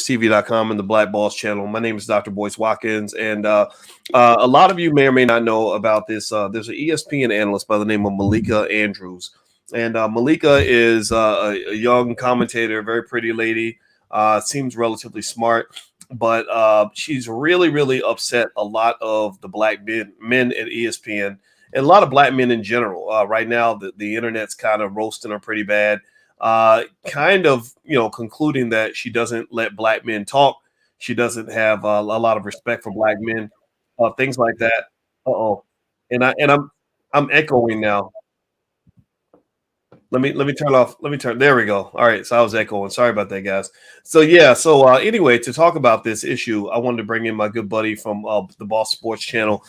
TV.com and the Black Boss channel. My name is Dr. Boyce Watkins, and a lot of you may or may not know about this. There's an ESPN analyst by the name of Malika Andrews, and Malika is a young commentator, very pretty lady, seems relatively smart, but she's really, really upset a lot of the black men at ESPN and a lot of black men in general. Right now, the internet's kind of roasting her pretty bad. Kind of, concluding that she doesn't let black men talk. She doesn't have a lot of respect for black men, things like that. Uh-oh. I'm echoing now. Let me turn off. There we go. All right. So I was echoing. Sorry about that, guys. So yeah. So anyway, to talk about this issue, I wanted to bring in my good buddy from the Boss Sports Channel,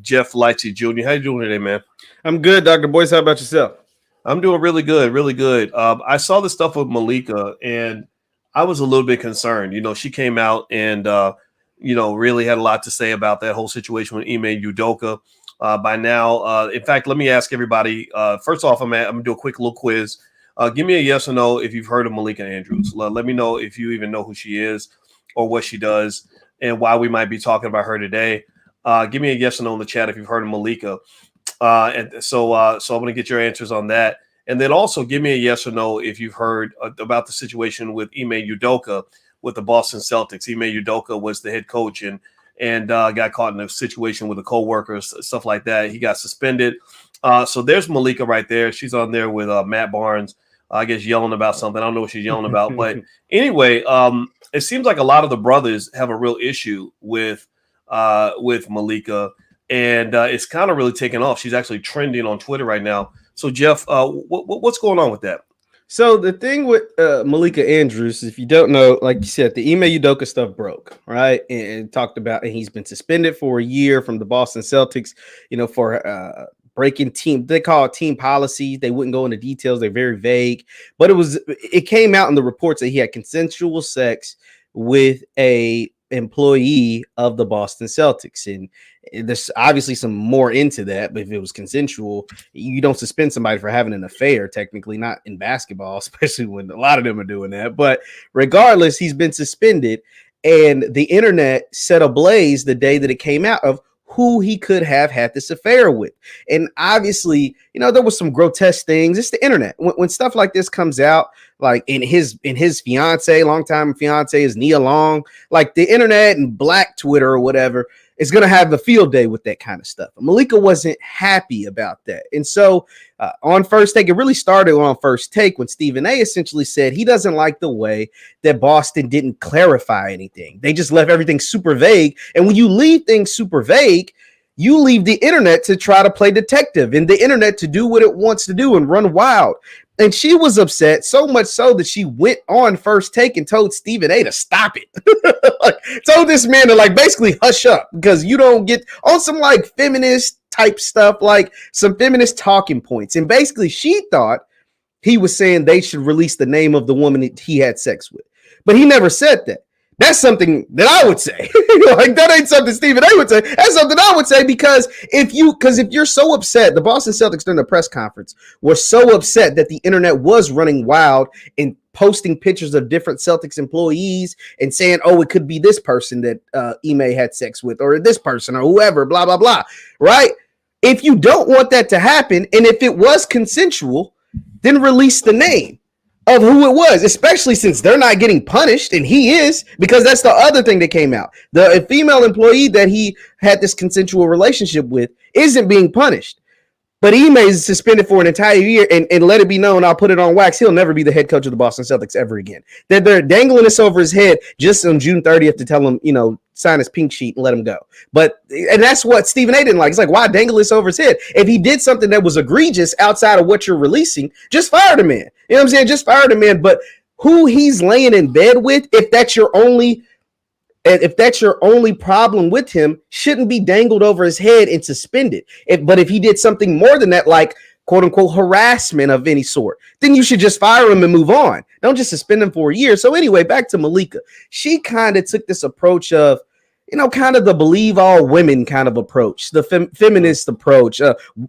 Jeff Lightsy Jr. How you doing today, man? I'm good, Dr. Boyce. How about yourself? I'm doing really good, really good. I saw the stuff with Malika, and I was a little bit concerned. She came out and, really had a lot to say about that whole situation with Ime Udoka. By now, in fact, let me ask everybody. First off, I'm going to do a quick little quiz. Give me a yes or no if you've heard of Malika Andrews. Let me know if you even know who she is or what she does and why we might be talking about her today. Give me a yes or no in the chat if you've heard of Malika. So I'm going to get your answers on that. And then also give me a yes or no if you've heard about the situation with Ime Udoka with the Boston Celtics. Ime Udoka was the head coach and got caught in a situation with a coworker, stuff like that. He got suspended. So there's Malika right there. She's on there with Matt Barnes, I guess, yelling about something. I don't know what she's yelling about. But anyway, it seems like a lot of the brothers have a real issue with Malika. And it's kind of really taken off. She's actually trending on Twitter right now. So, Jeff, what's going on with that? So the thing with Malika Andrews, if you don't know, like you said, the Ime Udoka stuff broke, right? And talked about, and he's been suspended for a year from the Boston Celtics, for breaking team. They call it team policies. They wouldn't go into details. They're very vague. But it came out in the reports that he had consensual sex with a employee of the Boston Celtics, and there's obviously some more into that. But if it was consensual, you don't suspend somebody for having an affair, technically, not in basketball, especially when a lot of them are doing that. But regardless, he's been suspended, and the internet set ablaze the day that it came out of who he could have had this affair with. And obviously, there was some grotesque things. It's the internet. When stuff like this comes out, like in his fiance, longtime fiance is Nia Long, like the internet and black Twitter or whatever is going to have a field day with that kind of stuff. Malika wasn't happy about that. And so on First Take, it really started on First Take when Stephen A essentially said he doesn't like the way that Boston didn't clarify anything. They just left everything super vague. And when you leave things super vague, you leave the internet to try to play detective and the internet to do what it wants to do and run wild. And she was upset so much so that she went on First Take and told Stephen A to stop it. Told this man to basically hush up because you don't get on some feminist type stuff, like some feminist talking points. And basically she thought he was saying they should release the name of the woman that he had sex with. But he never said that. That's something that I would say. That ain't something Stephen A would say. That's something I would say because if you're so upset, the Boston Celtics during the press conference were so upset that the internet was running wild and posting pictures of different Celtics employees and saying, oh, it could be this person that Ime had sex with or this person or whoever, blah, blah, blah, right? If you don't want that to happen, and if it was consensual, then release the name of who it was, especially since they're not getting punished and he is, because that's the other thing that came out. The female employee that he had this consensual relationship with isn't being punished. But Ime is suspended for an entire year, and let it be known, I'll put it on wax, he'll never be the head coach of the Boston Celtics ever again. They're dangling this over his head just on June 30th to tell him, sign his pink sheet and let him go. And that's what Stephen A didn't like. It's like, why dangle this over his head? If he did something that was egregious outside of what you're releasing, just fire the man. You know what I'm saying? Just fire the man. But who he's laying in bed with, if that's your only problem with him, shouldn't be dangled over his head and suspended. But if he did something more than that, like quote unquote harassment of any sort, then you should just fire him and move on. Don't just suspend him for a year. So anyway, back to Malika. She kind of took this approach of, kind of the believe all women kind of approach, the feminist approach,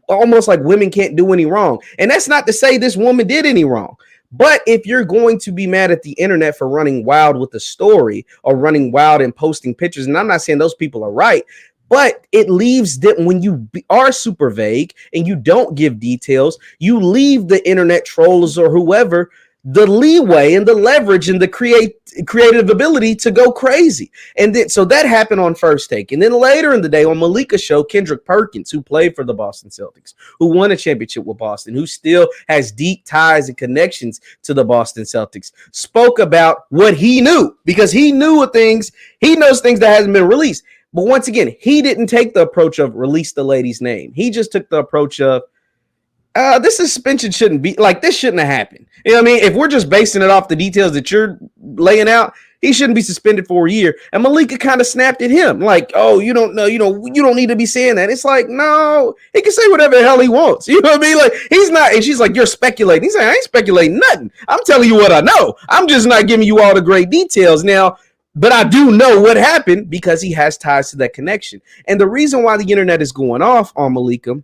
almost like women can't do any wrong. And that's not to say this woman did any wrong, But if you're going to be mad at the internet for running wild with the story or running wild and posting pictures, and I'm not saying those people are right, but it leaves them, when you are super vague and you don't give details, you leave the internet trolls or whoever the leeway and the leverage and the creative ability to go crazy. And then, so that happened on First Take. And then later in the day on Malika's show, Kendrick Perkins, who played for the Boston Celtics, who won a championship with Boston, who still has deep ties and connections to the Boston Celtics, spoke about what he knew, because he knew things, he knows things that hasn't been released. But once again, he didn't take the approach of release the lady's name. He just took the approach of, this suspension shouldn't be like, this shouldn't have happened. You know what I mean? If we're just basing it off the details that you're laying out, he shouldn't be suspended for a year. And Malika kind of snapped at him like, oh, you don't know, you don't need to be saying that. It's like, no, he can say whatever the hell he wants. You know what I mean? Like, he's not, and she's like, you're speculating. He's like, I ain't speculating nothing. I'm telling you what I know. I'm just not giving you all the great details now. But I do know what happened because he has ties to that connection. And the reason why the internet is going off on Malika,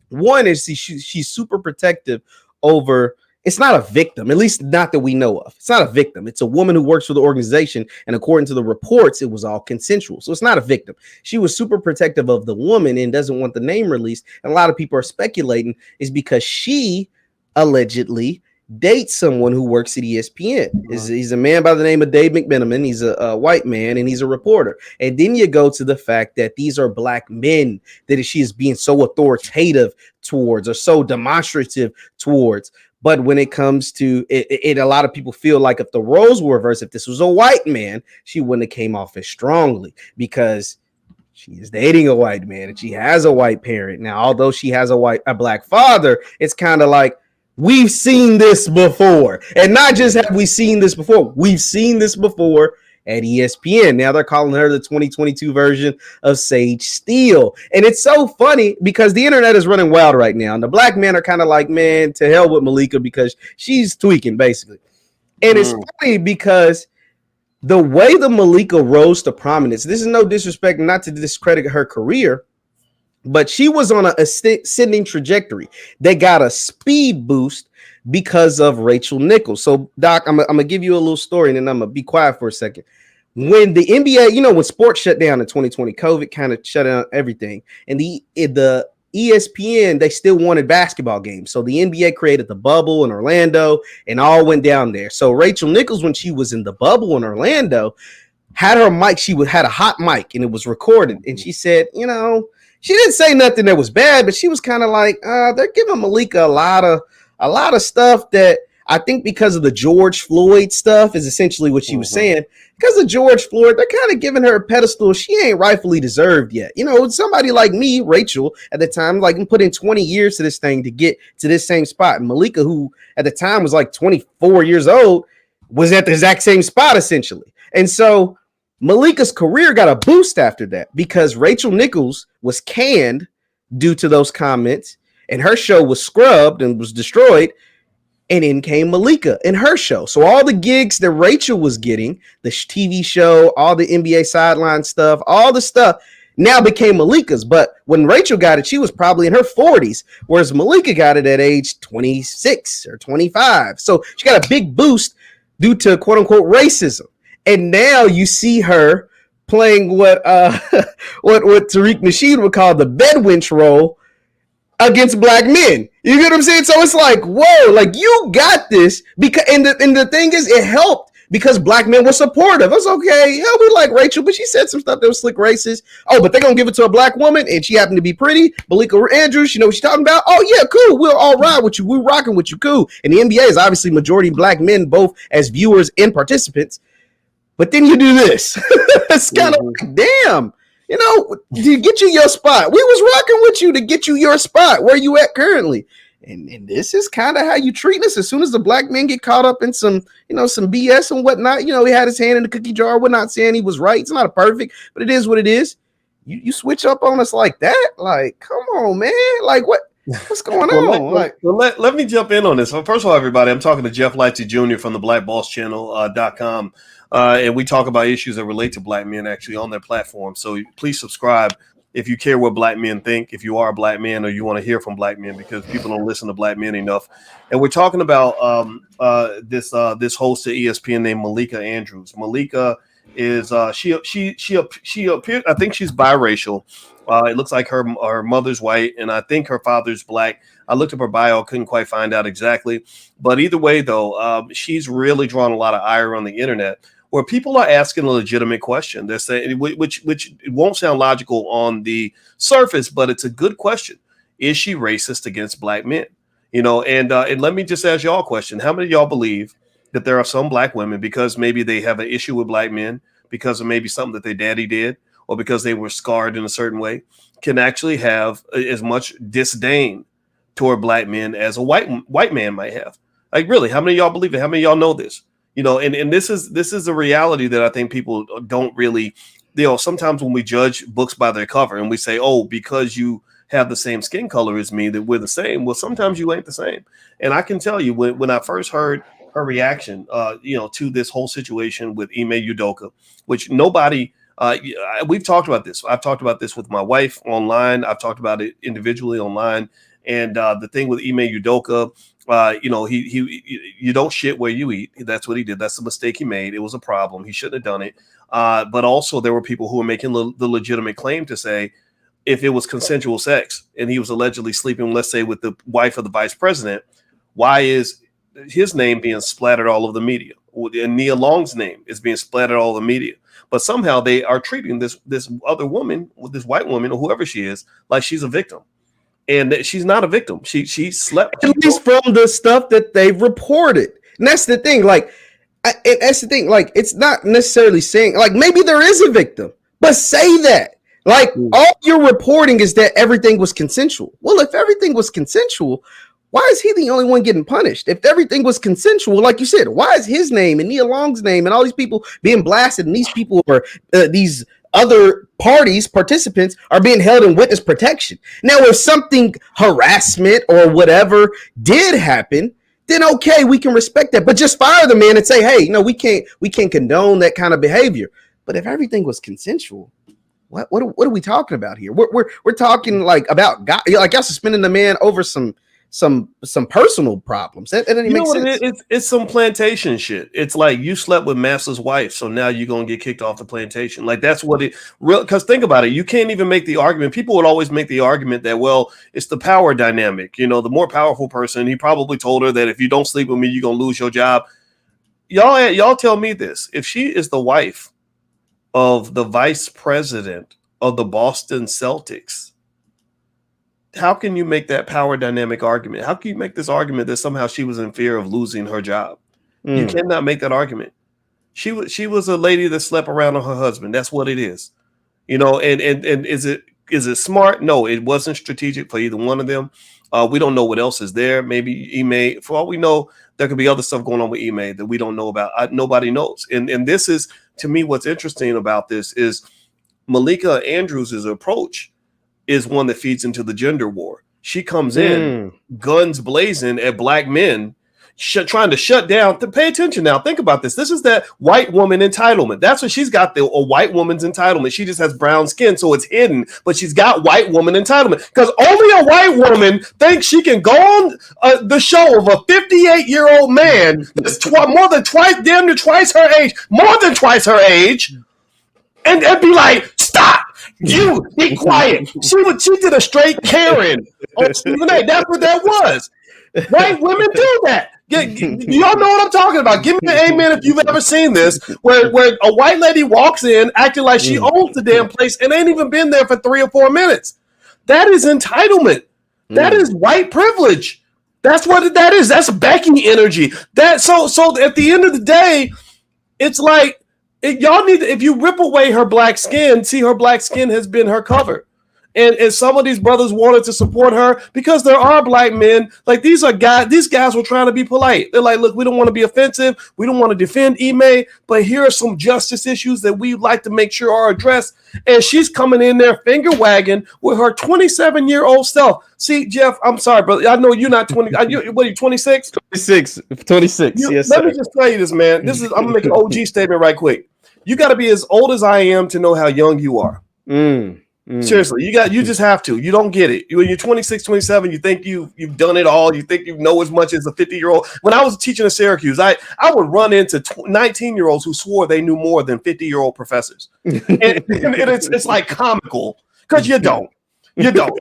one is she's super protective over, it's not a victim, at least not that we know of. It's not a victim. It's a woman who works for the organization. And according to the reports, it was all consensual. So it's not a victim. She was super protective of the woman and doesn't want the name released. And a lot of people are speculating is because she allegedly dates someone who works at ESPN. He's a man by the name of Dave McMenamin. He's a white man and he's a reporter. And then you go to the fact that these are black men that she is being so authoritative towards or so demonstrative towards. But when it comes to it, a lot of people feel like if the roles were reversed, if this was a white man, she wouldn't have came off as strongly because she is dating a white man and she has a white parent. Now, although she has a black father, it's kind of like, we've seen this before. And not just have we seen this before, we've seen this before at ESPN. Now they're calling her the 2022 version of Sage Steele. And it's so funny because the internet is running wild right now. And the black men are kind of like, man, to hell with Malika because she's tweaking basically. And it's funny because the way the Malika rose to prominence, this is no disrespect, not to discredit her career, but she was on a ascending trajectory. They got a speed boost because of Rachel Nichols. So, Doc, I'm going to give you a little story and then I'm going to be quiet for a second. When the NBA, when sports shut down in 2020, COVID kind of shut down everything. And the ESPN, they still wanted basketball games. So the NBA created the bubble in Orlando and all went down there. So Rachel Nichols, when she was in the bubble in Orlando, had her mic. She had a hot mic and it was recorded. And she said, she didn't say nothing that was bad, but she was kind of like, they're giving Malika a lot of stuff that I think because of the George Floyd stuff is essentially what she was saying. Because of George Floyd, they're kind of giving her a pedestal she ain't rightfully deserved yet. Somebody like me, Rachel, at the time, like put in 20 years to this thing to get to this same spot. And Malika, who at the time was like 24 years old, was at the exact same spot essentially. And so Malika's career got a boost after that because Rachel Nichols was canned due to those comments and her show was scrubbed and was destroyed. And in came Malika and her show. So all the gigs that Rachel was getting, the TV show, all the NBA sideline stuff, all the stuff now became Malika's. But when Rachel got it, she was probably in her 40s, whereas Malika got it at age 26 or 25. So she got a big boost due to quote unquote racism. And now you see her playing what Tariq Nasheed would call the bedwench role against black men. You get what I'm saying? So it's like, whoa, like you got this because and the thing is it helped because black men were supportive. It's okay. Yeah, we like Rachel, but she said some stuff that was slick racist. Oh, but they're gonna give it to a black woman and she happened to be pretty. Malika Andrews, you know what she's talking about? Oh yeah, cool. We'll all ride with you. We're rocking with you, cool. And the NBA is obviously majority black men, both as viewers and participants. But then you do this. It's kind of like, damn. To get you your spot. We was rocking with you to get you your spot. Where you at currently? And this is kind of how you treat us. As soon as the black men get caught up in some BS and whatnot, he had his hand in the cookie jar. We're not saying he was right. It's not a perfect, but it is what it is. You switch up on us like that? Like, come on, man. Like, what's going on? Let me jump in on this. Well, first of all, everybody, I'm talking to Jeff Lightsy Jr. from the blackbosschannel.com. And we talk about issues that relate to black men actually on their platform. So please subscribe if you care what black men think, if you are a black man or you want to hear from black men, because people don't listen to black men enough. And we're talking about this host at ESPN named Malika Andrews. Malika is she appears, I think she's biracial. It looks like her mother's white and I think her father's black. I looked up her bio, couldn't quite find out exactly, but either way though, she's really drawn a lot of ire on the internet, where people are asking a legitimate question. They're saying, which it won't sound logical on the surface, but it's a good question. Is she racist against black men? You know, and let me just ask y'all a question. How many of y'all believe that there are some black women, because maybe they have an issue with black men, because of maybe something that their daddy did, or because they were scarred in a certain way, can actually have as much disdain toward black men as a white man might have? Like, really, how many of y'all believe it? How many of y'all know this? You know, and this is a reality that I think people don't really, you know, sometimes when we judge books by their cover and we say, oh, because you have the same skin color as me, that we're the same. Well, sometimes you ain't the same. And I can tell you when I first heard her reaction, you know, to this whole situation with Ime Udoka, which nobody, we've talked about this. I've talked about this with my wife online. I've talked about it individually online. And the thing with Ime Udoka, you know, you don't shit where you eat. That's what he did. That's the mistake he made. It was a problem. He shouldn't have done it. But also there were people who were making the legitimate claim to say, if it was consensual sex and he was allegedly sleeping, let's say, with the wife of the vice president, why is his name being splattered all over the media? And Nia Long's name is being splattered all over the media. But somehow they are treating this other woman, with this white woman or whoever she is, like she's a victim. And she's not a victim. She slept. At least from the stuff that they've reported. And that's the thing. Like, that's the thing. Like, it's not necessarily saying, like, maybe there is a victim, but say that. Like, all you're reporting is that everything was consensual. Well, if everything was consensual, why is he the only one getting punished? If everything was consensual, like you said, why is his name and Nia Long's name and all these people being blasted, and these people are these other participants are being held in witness protection? Now, if something harassment or whatever did happen, then okay, we can respect that. But just fire the man and say, hey, no, we can't condone that kind of behavior. But if everything was consensual, what are we talking about here? We're talking like about God, like y'all suspending the man over some personal problems. That doesn't make sense. It's some plantation shit. It's like you slept with master's wife, so now you're gonna get kicked off the plantation. Like that's what it real. Because think about it, you can't even make the argument. People would always make the argument that, well, it's the power dynamic. You know, the more powerful person, he probably told her that if you don't sleep with me, you're gonna lose your job. Y'all tell me this: if she is the wife of the vice president of the Boston Celtics, how can you make that power dynamic argument? How can you make this argument that somehow she was in fear of losing her job? You cannot make that argument. She was a lady that slept around on her husband. That's what it is. You know, and is it smart? No, it wasn't strategic for either one of them. We don't know what else is there. Maybe Ime, for all we know, there could be other stuff going on with Ime that we don't know about. Nobody knows. And this is, to me, what's interesting about this is Malika Andrews' approach is one that feeds into the gender war. She comes in guns blazing at black men, trying to shut down. Pay attention now. Think about this. This is that white woman entitlement. That's what she's got, a white woman's entitlement. She just has brown skin, so it's hidden, but she's got white woman entitlement because only a white woman thinks she can go on the show of a 58-year-old man that's more than twice her age, and be like, stop. You be quiet. She did a straight Karen on Stephen A. That's what that was. White women do that. Y'all know what I'm talking about. Give me an amen if you've ever seen this, where a white lady walks in acting like she owns the damn place and ain't even been there for 3 or 4 minutes. That is entitlement. That is white privilege. That's what that is. That's Becky energy. So at the end of the day, it's like, y'all need to, if you rip away her black skin, see her black skin has been her cover. And some of these brothers wanted to support her because there are black men. Like these guys were trying to be polite. They're like, look, we don't want to be offensive. We don't want to defend Ime, but here are some justice issues that we'd like to make sure are addressed. And she's coming in there finger wagging with her 27-year-old self. See, Jeff, I'm sorry, brother. I know you're not 20. What are you, 26? 26. Yes, let me just tell you this, man. I'm going to make an OG statement right quick. You got to be as old as I am to know how young you are. Seriously, you just have to. You don't get it. When you're 26, 27, you think you've done it all. You think you know as much as a 50-year-old. When I was teaching at Syracuse, I would run into 19-year-olds who swore they knew more than 50-year-old professors. and it's like comical because you don't. You don't.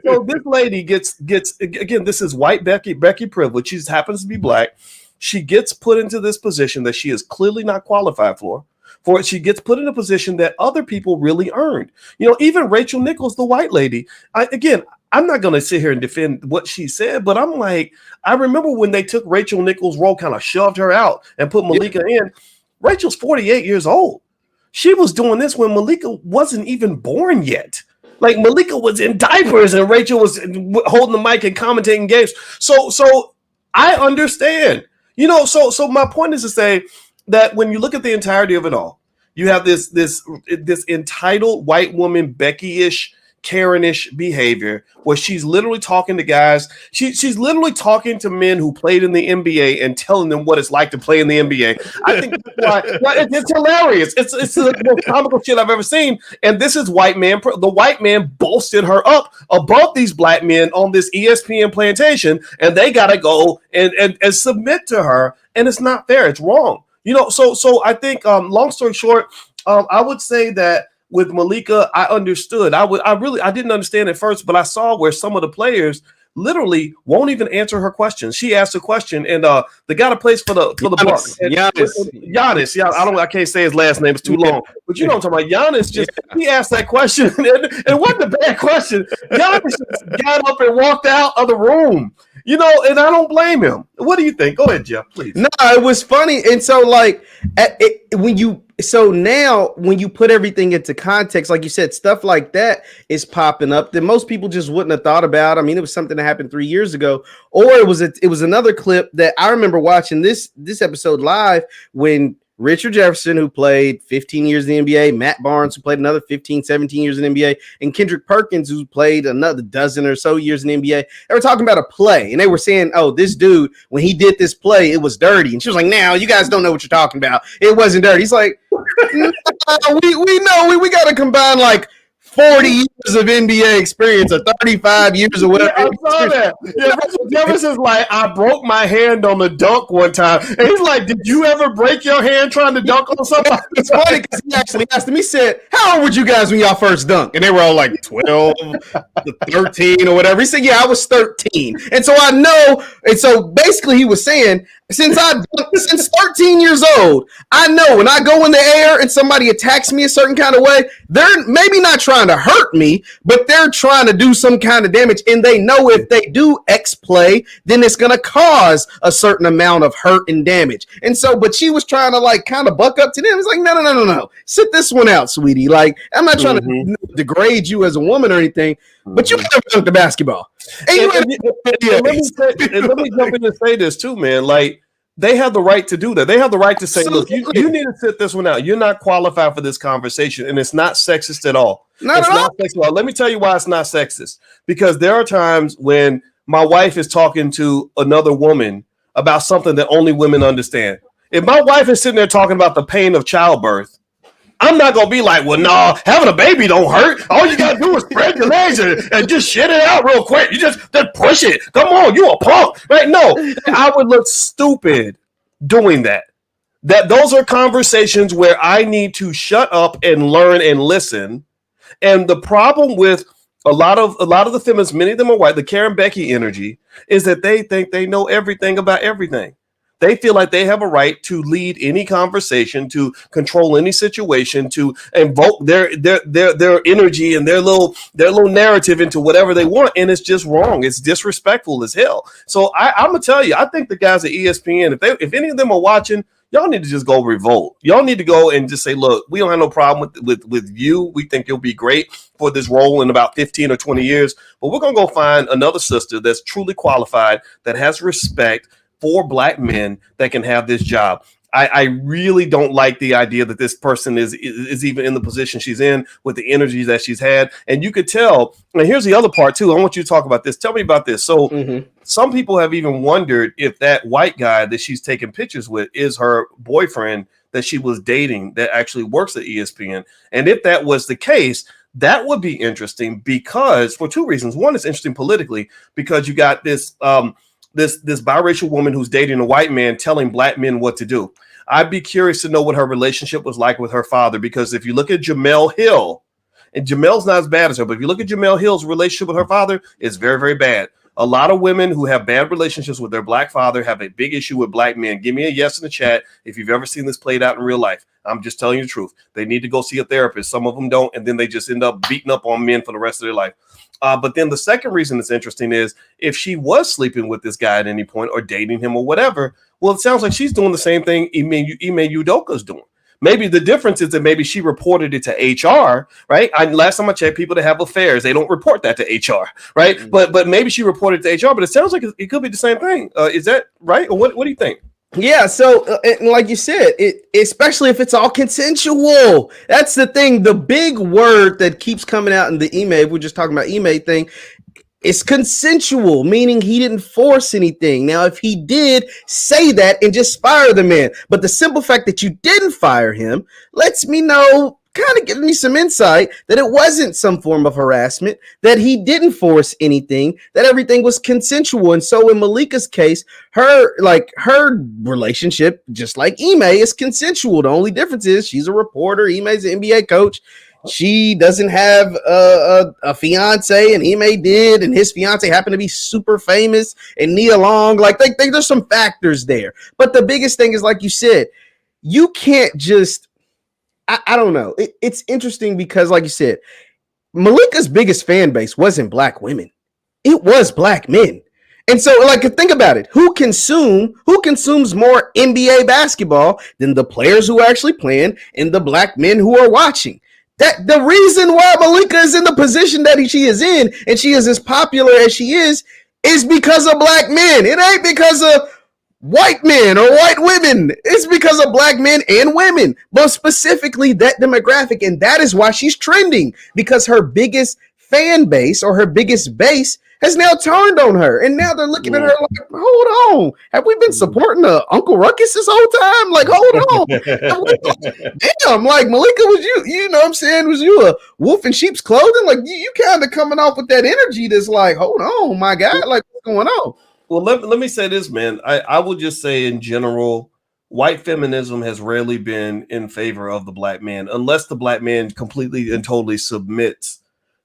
So this lady gets again, this is white Becky privilege. She happens to be black. She gets put into this position that she is clearly not qualified for. She gets put in a position that other people really earned. Even Rachel Nichols, the white lady. I'm not going to sit here and defend what she said, but I'm like, I remember when they took Rachel Nichols' role, kind of shoved her out and put Malika in. Rachel's 48 years old. She was doing this when Malika wasn't even born yet. Like Malika was in diapers and Rachel was holding the mic and commentating games. So I understand. So my point is to say that when you look at the entirety of it all, you have this entitled white woman, Becky-ish, Karen-ish behavior where she's literally talking to guys. She's literally talking to men who played in the NBA and telling them what it's like to play in the NBA. I think that's why it's hilarious. It's the most comical shit I've ever seen. And this is white man. The white man bolstered her up above these black men on this ESPN plantation, and they got to go and submit to her. And it's not fair. It's wrong. So I think, long story short, I would say that with Malika, I understood. I didn't understand at first, but I saw where some of the players literally won't even answer her questions. She asked a question, and the guy that plays for the Bucks, Giannis. Yeah, I can't say his last name; it's too long. But you know what I'm talking about. Giannis he asked that question, and it wasn't a bad question. Giannis just got up and walked out of the room. And I don't blame him. What do you think? Go ahead, Jeff, please. No, it was funny. And so when you put everything into context, like you said, stuff like that is popping up that most people just wouldn't have thought about. I mean, it was something that happened 3 years ago, or it was another clip that I remember watching this episode live when Richard Jefferson, who played 15 years in the NBA, Matt Barnes, who played another 15, 17 years in the NBA, and Kendrick Perkins, who played another dozen or so years in the NBA. They were talking about a play, and they were saying, oh, this dude, when he did this play, it was dirty. And she was like, now, you guys don't know what you're talking about. It wasn't dirty. He's like, we know. We got to combine like 40 years of NBA experience or 35 years or whatever. Yeah, I saw that. Yeah, Jefferson's like, I broke my hand on the dunk one time. And he's like, did you ever break your hand trying to dunk on somebody? It's funny because he actually asked him, he said, how old were you guys when y'all first dunked? And they were all like 12 to 13 or whatever. He said, yeah, I was 13. And so I know, and so basically he was saying, since 13 years old, I know when I go in the air and somebody attacks me a certain kind of way, they're maybe not trying to hurt me, but they're trying to do some kind of damage. And they know if they do X play, then it's going to cause a certain amount of hurt and damage. And so, but she was trying to like kind of buck up to them. It's like, no. Sit this one out, sweetie. Like, I'm not trying to degrade you as a woman or anything, but you never dunked the basketball. And let me jump in and say this too, man. Like, they have the right to do that. They have the right to say, look, you need to sit this one out. You're not qualified for this conversation, and it's not sexist at all. It's not sexist at all. Let me tell you why it's not sexist. Because there are times when my wife is talking to another woman about something that only women understand. If my wife is sitting there talking about the pain of childbirth, I'm not going to be like, well, no, having a baby don't hurt. All you got to do is spread your legs and just shit it out real quick. You just push it. Come on, you a punk. Right? No, I would look stupid doing that. Those are conversations where I need to shut up and learn and listen. And the problem with a lot of the feminists, many of them are white, the Karen Becky energy, is that they think they know everything about everything. They feel like they have a right to lead any conversation, to control any situation, to invoke their energy and their little narrative into whatever they want, and it's just wrong. It's disrespectful as hell. So I'm gonna tell you, I think the guys at ESPN, if any of them are watching, y'all need to just go revolt. Y'all need to go and just say, look, we don't have no problem with you. We think you'll be great for this role in about 15 or 20 years, but we're gonna go find another sister that's truly qualified, that has respect for black men that can have this job. I really don't like the idea that this person is even in the position she's in with the energy that she's had. And you could tell, and here's the other part too. I want you to talk about this. Tell me about this. So some people have even wondered if that white guy that she's taking pictures with is her boyfriend that she was dating that actually works at ESPN. And if that was the case, That would be interesting because for two reasons. One, it's interesting politically because you got this this biracial woman who's dating a white man telling black men what to do. I'd be curious to know what her relationship was like with her father, because if you look at Jamel Hill, and Jamel's not as bad as her, but if you look at Jamel Hill's relationship with her father, it's very, very bad. A lot of women who have bad relationships with their black father have a big issue with black men. Give me a yes in the chat if you've ever seen this played out in real life. I'm just telling you the truth. They need to go see a therapist. Some of them don't, and then they just end up beating up on men for the rest of their life. But then the second reason it's interesting is if she was sleeping with this guy at any point or dating him or whatever, well, it sounds like she's doing the same thing Ime Udoka's doing. Maybe the difference is that maybe she reported it to HR, right? Last time I checked, people that have affairs, they don't report that to HR, right? Mm-hmm. But maybe she reported it to HR, but it sounds like it could be the same thing. Is that right? Or what do you think? Yeah, so and like you said, especially if it's all consensual. That's the thing. The big word that keeps coming out in the email, if we're just talking about email thing, it's consensual, meaning he didn't force anything. Now, if he did, say that and just fire the man. But the simple fact that you didn't fire him lets me know, kind of give me some insight that it wasn't some form of harassment, that he didn't force anything, that everything was consensual. And so in Malika's case, her relationship, just like Ime, is consensual. The only difference is she's a reporter, Ime's an NBA coach. She doesn't have a fiance, and Ime did, and his fiance happened to be super famous and Nia Long. Like, there's some factors there. But the biggest thing is, like you said, you can't just, I don't know. It's interesting because, like you said, Malika's biggest fan base wasn't black women. It was black men. And so, like, think about it. Who consumes more NBA basketball than the players who are actually playing and the black men who are watching? That the reason why Malika is in the position that she is in and she is as popular as she is because of black men. It ain't because of white men or white women. It's because of black men and women, but specifically that demographic. And that is why she's trending, because her biggest fan base or her biggest base has now turned on her. And now they're looking at her like, hold on. Have we been supporting Uncle Ruckus this whole time? Like, hold on. Damn, like, Malika, was you know what I'm saying? Was you a wolf in sheep's clothing? Like, you kind of coming off with that energy that's like, hold on, my God, like, what's going on? Well, let me say this, man. I will just say in general, white feminism has rarely been in favor of the black man, unless the black man completely and totally submits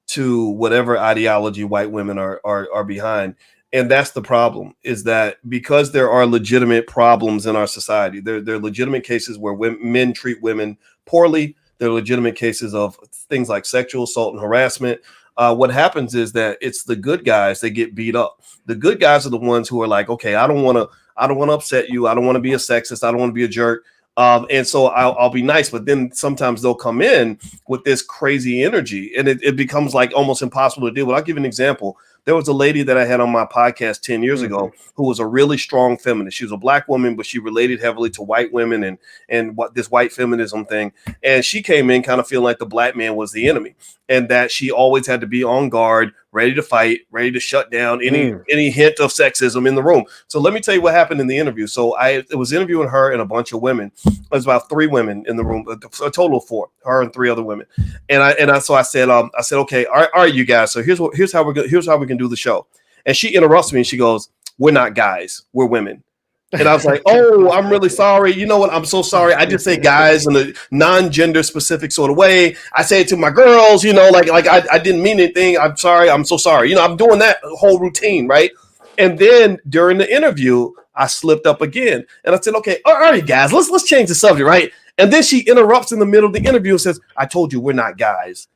to whatever ideology white women are behind. And that's the problem, is that because there are legitimate problems in our society, there are legitimate cases where men treat women poorly. There are legitimate cases of things like sexual assault and harassment. What happens is that it's the good guys that get beat up. The good guys are the ones who are like, okay, I don't want to upset you. I don't want to be a sexist. I don't want to be a jerk. And so I'll be nice, but then sometimes they'll come in with this crazy energy and it becomes like almost impossible to deal with. I'll give you an example. There was a lady that I had on my podcast 10 years ago who was a really strong feminist. She was a black woman, but she related heavily to white women and what this white feminism thing. And she came in kind of feeling like the black man was the enemy and that she always had to be on guard, ready to fight, ready to shut down any hint of sexism in the room. So let me tell you what happened in the interview. So I was interviewing her and a bunch of women. There was about 3 women in the room, a total of 4, her and 3 other women. So I said, okay, all right, you guys. So here's how we can do the show. And she interrupts me and she goes, "We're not guys, we're women." And I was like, "Oh, I'm really sorry. You know what? I'm so sorry. I just say guys in a non-gender specific sort of way. I say it to my girls, you know, like I didn't mean anything. I'm sorry. I'm so sorry. You know, I'm doing that whole routine, right?" And then during the interview, I slipped up again. And I said, "Okay, all right, guys, let's change the subject, right?" And then she interrupts in the middle of the interview and says, "I told you we're not guys."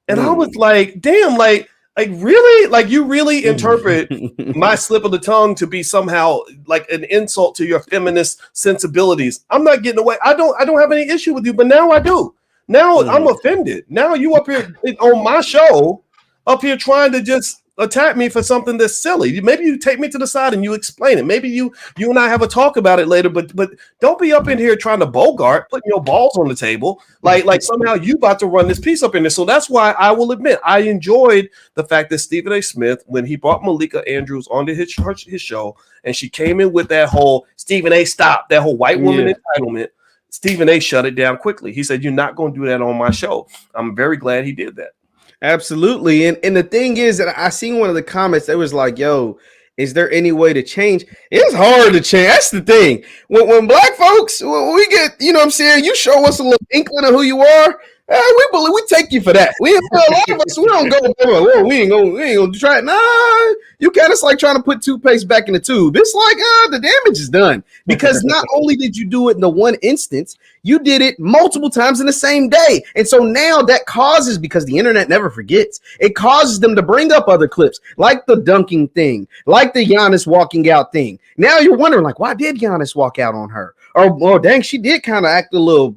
And I was like, damn, like really? Like you really interpret my slip of the tongue to be somehow like an insult to your feminist sensibilities. I'm not getting away. I don't have any issue with you, but now I do. Now I'm offended. Now you up here on my show, up here trying to just attack me for something that's silly. Maybe you take me to the side and you explain it. Maybe you and I have a talk about it later, but don't be up in here trying to bogart, putting your balls on the table, like somehow you about to run this piece up in there. So that's why I will admit I enjoyed the fact that Stephen A. Smith, when he brought Malika Andrews onto his show, and she came in with that whole Stephen A. stop, that whole white woman entitlement, Stephen A. shut it down quickly. He said, "You're not going to do that on my show." I'm very glad he did that. Absolutely. And the thing is that I seen one of the comments that was like, yo, is there any way to change? It's hard to change. That's the thing. When black folks, when we get, you know what I'm saying, you show us a little inkling of who you are. We take you for that. A lot of us, we don't go, oh, we ain't gonna try it. Nah, you kind of like trying to put toothpaste back in the tube. It's like, the damage is done. Because not only did you do it in the one instance, you did it multiple times in the same day. And so now that causes, because the internet never forgets, it causes them to bring up other clips, like the dunking thing, like the Giannis walking out thing. Now you're wondering, like, why did Giannis walk out on her? Or dang, she did kind of act a little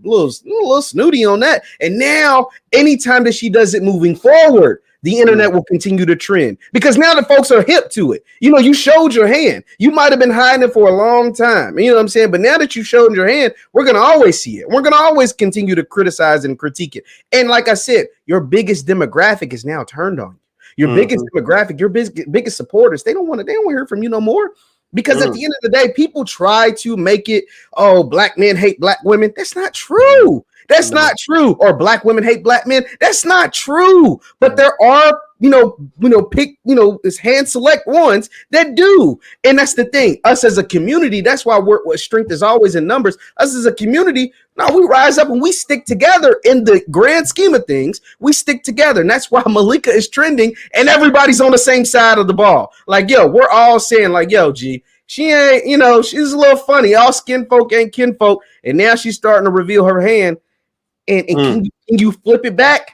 snooty on that. And now, anytime that she does it moving forward, the internet will continue to trend because now the folks are hip to it. You know, you showed your hand. You might have been hiding it for a long time. You know what I'm saying? But now that you showed your hand, we're going to always see it. We're going to always continue to criticize and critique it. And like I said, your biggest demographic is now turned on you. Your biggest demographic, your biggest supporters, they don't want to hear from you no more. Because at the end of the day, people try to make it, oh, black men hate black women. That's not true. That's not true. Or black women hate black men. That's not true. But there are, this hand select ones that do. And that's the thing. Us as a community, that's why what strength is always in numbers. Us as a community, now we rise up and we stick together in the grand scheme of things. We stick together. And that's why Malika is trending and everybody's on the same side of the ball. Like, yo, we're all saying like, yo, G, she ain't, she's a little funny. All skin folk ain't kinfolk. And now she's starting to reveal her hand. And can you flip it back?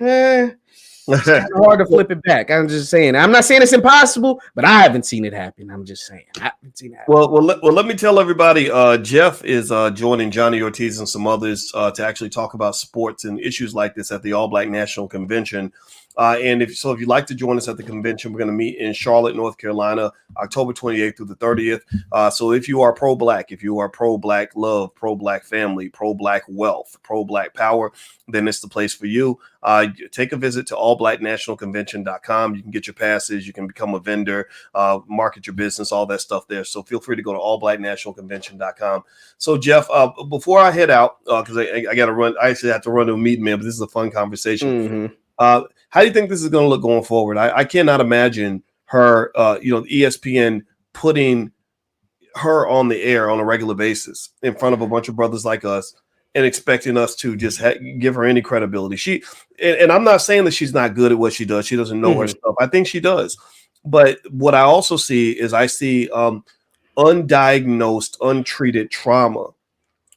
It's kind of hard to flip it back. I'm just saying. I'm not saying it's impossible, but I haven't seen it happen. I'm just saying. I haven't seen it happen. Well, let me tell everybody. Jeff is joining Johnny Ortiz and some others to actually talk about sports and issues like this at the All Black National Convention. And if you'd like to join us at the convention, we're going to meet in Charlotte, North Carolina, October 28th through the 30th. So if you are pro-black, if you are pro-black love, pro-black family, pro-black wealth, pro-black power, then it's the place for you. Take a visit to allblacknationalconvention.com. You can get your passes. You can become a vendor, market your business, all that stuff there. So feel free to go to allblacknationalconvention.com. So, Jeff, before I head out, because I got to run, I actually have to run to a meeting, man, but this is a fun conversation. How do you think this is going to look going forward? I cannot imagine her, ESPN putting her on the air on a regular basis in front of a bunch of brothers like us and expecting us to just give her any credibility. And I'm not saying that she's not good at what she does. She doesn't know her stuff. I think she does. But what I also see is undiagnosed, untreated trauma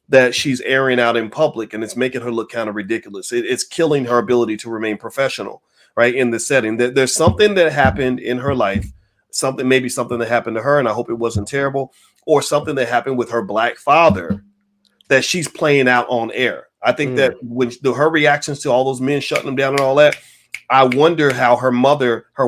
that she's airing out in public, and it's making her look kind of ridiculous. It's killing her ability to remain professional, right, in this setting. There's something that happened in her life, maybe something that happened to her, and I hope it wasn't terrible, or something that happened with her black father that she's playing out on air. I think that when her reactions to all those men shutting them down and all that, I wonder how her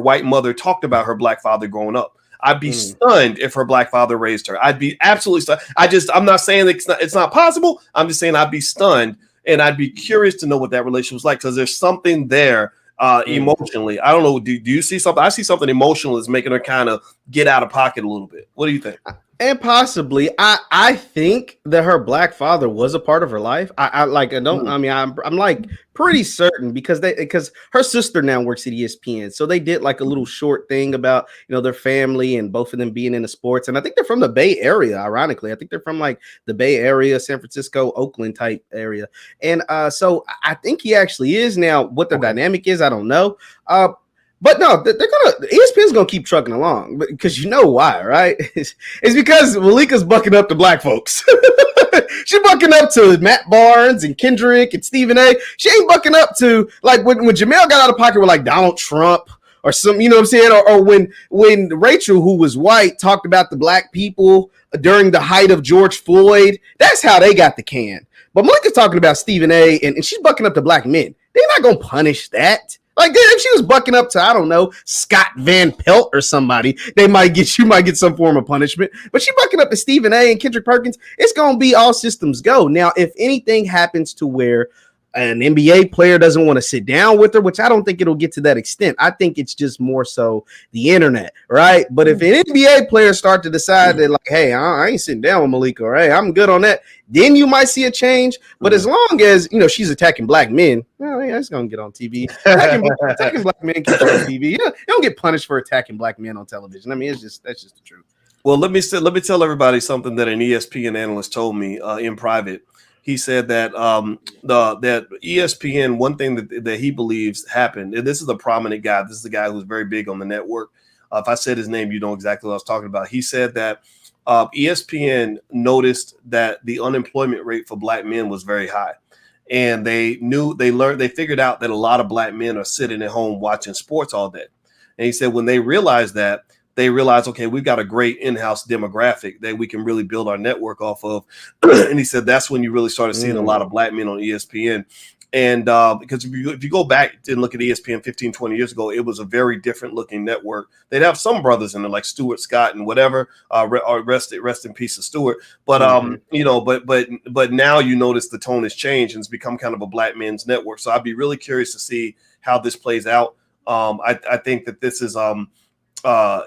white mother talked about her black father growing up. I'd be stunned if her black father raised her. I'd be absolutely stunned. I'm not saying it's not possible. I'm just saying I'd be stunned, and I'd be curious to know what that relationship was like, because there's something there emotionally. I don't know. Do you see something? I see something emotional that's making her kind of get out of pocket a little bit. What do you think? And possibly, I think that her black father was a part of her life. I'm like pretty certain because her sister now works at ESPN, so they did like a little short thing about their family and both of them being into sports. And I think they're from the Bay Area. Ironically, I think they're from like the Bay Area, San Francisco, Oakland type area. And so I think he actually is. Now, what the dynamic is, I don't know. But no, ESPN's gonna keep trucking along, because you know why, right? It's because Malika's bucking up to black folks. She's bucking up to Matt Barnes and Kendrick and Stephen A. She ain't bucking up to like when Jamel got out of pocket with like Donald Trump or some, you know what I'm saying? Or when Rachel, who was white, talked about the black people during the height of George Floyd. That's how they got the can. But Malika's talking about Stephen A. and she's bucking up to black men. They're not gonna punish that. Like, if she was bucking up to, I don't know, Scott Van Pelt or somebody, you might get some form of punishment. But she bucking up to Stephen A. and Kendrick Perkins, it's going to be all systems go. Now, if anything happens to where an NBA player doesn't want to sit down with her, which I don't think it'll get to that extent. I think it's just more so the internet, right? But if an NBA player start to decide that, like, hey, I ain't sitting down with Malika, or hey, I'm good on that, then you might see a change. But as long as she's attacking black men, well, yeah, it's gonna get on TV. Attacking black men gets on TV. You don't get punished for attacking black men on television. I mean, that's just the truth. Well, let me tell everybody something that an ESPN analyst told me in private. He said that that ESPN, one thing that he believes happened, and this is a prominent guy. This is the guy who's very big on the network. If I said his name, you know exactly what I was talking about. He said that ESPN noticed that the unemployment rate for black men was very high. And they figured out that a lot of black men are sitting at home watching sports all day. And he said when they realized that, they realized, okay, we've got a great in-house demographic that we can really build our network off of. And he said that's when you really started seeing a lot of black men on ESPN. And because if you go back and look at ESPN 15, 20 years ago, it was a very different looking network. They'd have some brothers in there like Stuart Scott and whatever. Rest in peace of Stuart. But but now you notice the tone has changed and it's become kind of a black men's network. So I'd be really curious to see how this plays out. I think that this is I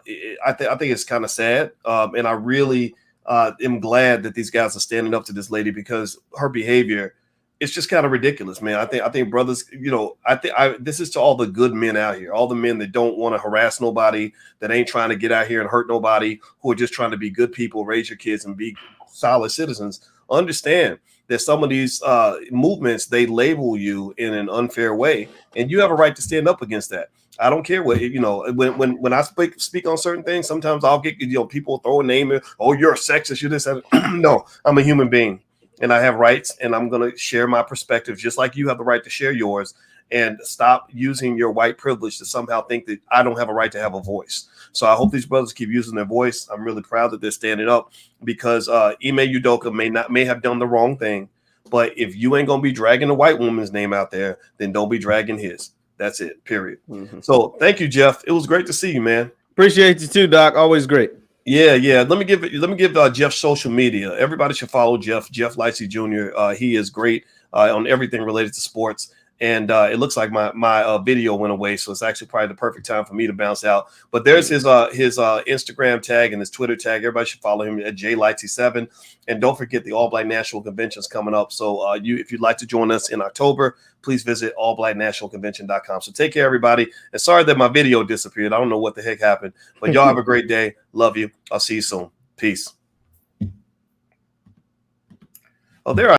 think it's kind of sad, and I really am glad that these guys are standing up to this lady because her behavior. It's just kind of ridiculous, man. I think brothers, this is to all the good men out here, all the men that don't want to harass nobody, that ain't trying to get out here and hurt nobody, who are just trying to be good people, raise your kids and be solid citizens. Understand that some of these movements, they label you in an unfair way, and you have a right to stand up against that. I don't care what, when I speak on certain things, sometimes I'll get, people throw a name in, oh, you're a sexist, you're this. No, I'm a human being. And I have rights, and I'm going to share my perspective just like you have the right to share yours, and stop using your white privilege to somehow think that I don't have a right to have a voice. So I hope these brothers keep using their voice. I'm really proud that they're standing up because Ime Udoka may have done the wrong thing, but if you ain't going to be dragging a white woman's name out there, then don't be dragging his. That's it, period. Mm-hmm. So thank you, Jeff. It was great to see you, man. Appreciate you too, Doc. Always great. Yeah. Let me give Jeff's social media. Everybody should follow Jeff Lightsy Jr. He is great on everything related to sports. And it looks like my video went away, so it's actually probably the perfect time for me to bounce out. But there's his Instagram tag and his Twitter tag. Everybody should follow him at jlightsy7. And don't forget the All Black National Convention's coming up. So if you'd like to join us in October, please visit allblacknationalconvention.com. So take care, everybody. And sorry that my video disappeared. I don't know what the heck happened. But y'all have a great day. Love you. I'll see you soon. Peace. Oh, there I